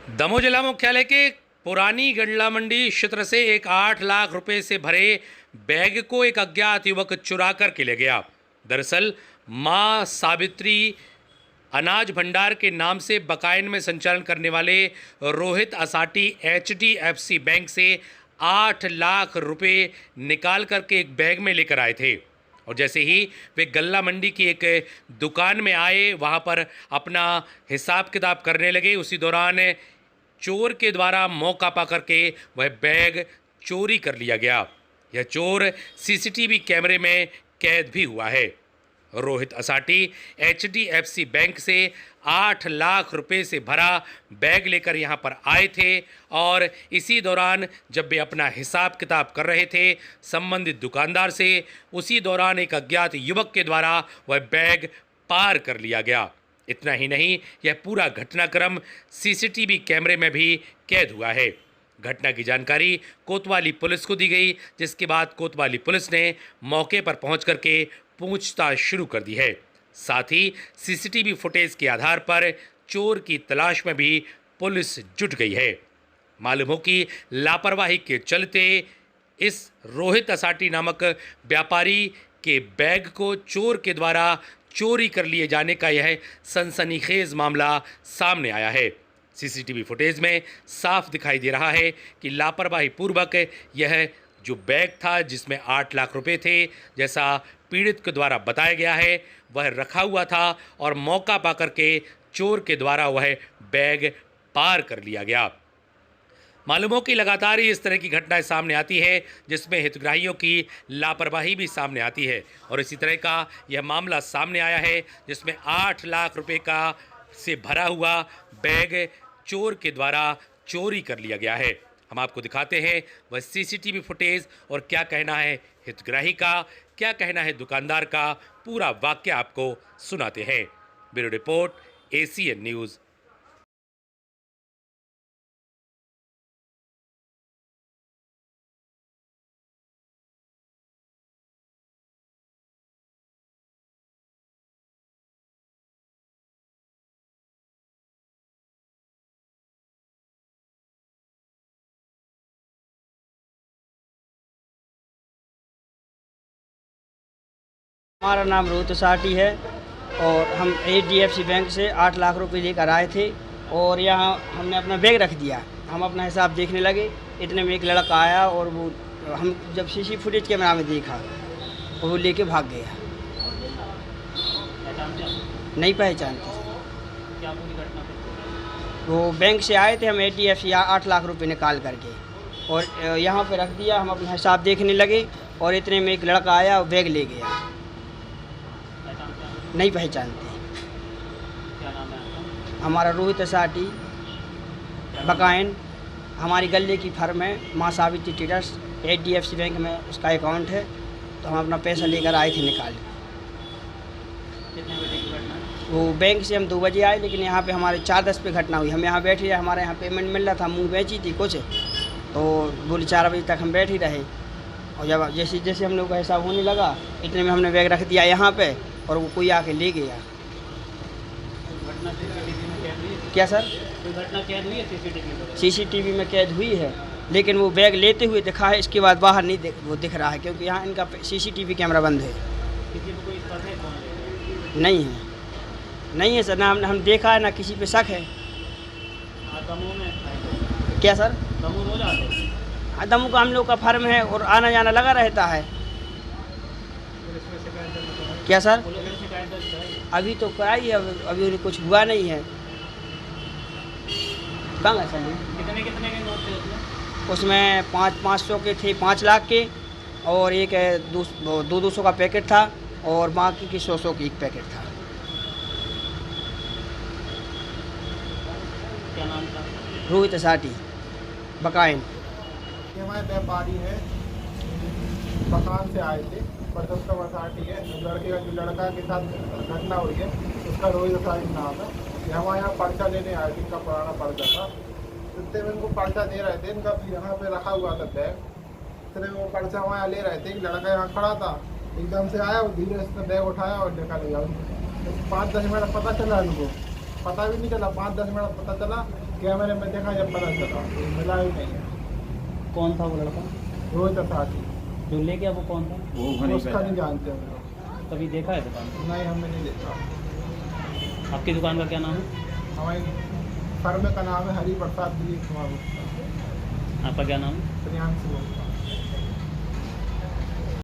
दमोह जिला मुख्यालय के पुरानी गंडला मंडी क्षेत्र से एक 8 लाख रुपए से भरे बैग को एक अज्ञात युवक चुरा कर के ले गया। दरअसल मां सावित्री अनाज भंडार के नाम से बकायन में संचालन करने वाले रोहित असाटी HDFC बैंक से 8 लाख रुपए निकाल करके एक बैग में लेकर आए थे और जैसे ही वे गल्ला मंडी की एक दुकान में आए, वहां पर अपना हिसाब किताब करने लगे। उसी दौरान चोर के द्वारा मौका पा करके वह बैग चोरी कर लिया गया। यह चोर सीसीटीवी कैमरे में कैद भी हुआ है। रोहित असाटी HDFC बैंक से 8 लाख रुपए से भरा बैग लेकर यहां पर आए थे और इसी दौरान जब वे अपना हिसाब किताब कर रहे थे संबंधित दुकानदार से, उसी दौरान एक अज्ञात युवक के द्वारा वह बैग पार कर लिया गया। इतना ही नहीं, यह पूरा घटनाक्रम सीसीटीवी कैमरे में भी कैद हुआ है। घटना की जानकारी कोतवाली पुलिस को दी गई, जिसके बाद कोतवाली पुलिस ने मौके पर पहुंच करके पूछताछ शुरू कर दी है। साथ ही सीसीटीवी फुटेज के आधार पर चोर की तलाश में भी पुलिस जुट गई है। मालूम हो कि लापरवाही के चलते इस रोहित असाटी नामक व्यापारी के बैग को चोर के द्वारा चोरी कर लिए जाने का यह सनसनीखेज मामला सामने आया है। सीसीटीवी फुटेज में साफ दिखाई दे रहा है कि लापरवाही पूर्वक यह जो बैग था जिसमें 8 लाख रुपए थे, जैसा पीड़ित के द्वारा बताया गया है, वह रखा हुआ था और मौका पाकर के चोर के द्वारा वह बैग पार कर लिया गया। मालूम हो कि लगातार ही इस तरह की घटनाएं सामने आती है जिसमें हितग्राहियों की लापरवाही भी सामने आती है और इसी तरह का यह मामला सामने आया है जिसमें 8 लाख रुपए का से भरा हुआ बैग चोर के द्वारा चोरी कर लिया गया है। हम आपको दिखाते हैं वह सीसीटीवी फुटेज और क्या कहना है हितग्राही का, क्या कहना है दुकानदार का, पूरा वाक्य आपको सुनाते हैं। Bureau report, ACN news. हमारा नाम रोहित असाटी है और हम HDFC बैंक से 8 लाख रुपए लेकर आए थे और यहाँ हमने अपना बैग रख दिया। हम अपना हिसाब देखने लगे, इतने में एक लड़का आया और वो हम जब सीसी फुटेज कैमरा में देखा और वो लेके भाग गया। नहीं पहचानते। वो बैंक से आए थे, हम HDFC 8 लाख रुपए निकाल करके और यहाँ पे रख दिया। हम अपना हिसाब देखने लगे और इतने में एक लड़का आया और बैग ले गया। नहीं पहचानते। क्या नाम है आपका? हमारा रोहित असाटी बकायन, हमारी गले की फर्म है मां सावित्री ट्रेडर्स, HDFC बैंक में उसका अकाउंट है। तो हम अपना पैसा लेकर आए थे निकाल। कितने बजे की घटना है? वो बैंक से हम 2 बजे आए, लेकिन यहाँ पे हमारे 4:10 पे घटना हुई। हम यहाँ बैठे रहे, हमारे यहाँ पेमेंट मिल रहा था, मुँह बेची थी कुछ, तो बोले 4 बजे तक हम बैठ ही रहे। और जब जैसे जैसे हम लोग का हिसाब होने लगा, इतने में हमने बैग रख दिया यहाँ पे और वो कोई आके ले गया। घटना सीसीटीवी में कैद हुई है? क्या सर? कोई घटना कैद हुई है सीसीटीवी में? सीसीटीवी में कैद हुई है, लेकिन वो बैग लेते हुए दिखा है, इसके बाद बाहर नहीं वो दिख रहा है क्योंकि यहाँ इनका सीसीटीवी कैमरा बंद है। किसी को कोई शक है कौन है? नहीं है, नहीं है सर, ना हम देखा है, ना किसी पे शक है। दमोह में आए क्या सर? थे? दमोह रोज आते हैं? दमोह का हम लोग का फर्म है और आना जाना लगा रहता है। पुलिस में शिकायत दर्ज कराई? क्या सर? पुलिस में शिकायत दर्ज कराई? अभी तो कराई है, अभी उन्हें कुछ हुआ नहीं है। कहाँ है सर? कितने कितने के नोट थे उसमें? उसमें 500 के थे, 5 लाख के, और एक 200 का पैकेट था और बाकी की 100 की एक पैकेट था। क्या नाम था? रोहित असाटी बकायन। ये हमारे व्यापारी है, मकान से आए थे, प्रदत्त असाटी है। लड़के का जो लड़का के साथ घटना हुई है उसका रोहित असाटी नाम है। ये हमारे यहाँ पर्चा लेने आए थे, इनका पुराना पर्चा था। इतने में इनको पर्चा दे रहे थे, इनका यहाँ पे रखा हुआ था बैग। इतने में वो पर्चा वहाँ ले रहे थे, लड़का यहाँ खड़ा था, एकदम से आया और धीरे से बैग उठाया और निकल गया। 5-10 मिनट पता चला इनको, पता भी नहीं चला, 5-10 मिनट पता चला कैमरे में देखा जब पता चला, कोई मिला ही नहीं है। कौन था वो लड़का रोहित साथी, जो ले गया, वो कौन था? उसका नहीं जानते हम लोग। कभी देखा है दुकान पर? नहीं, हमने नहीं देखा। आपकी दुकान का क्या नाम है? हमारी फर्म का नाम है हरि प्रसाद दिलीप कुमार गुप्ता। आपका क्या नाम है? प्रियांशु गुप्ता।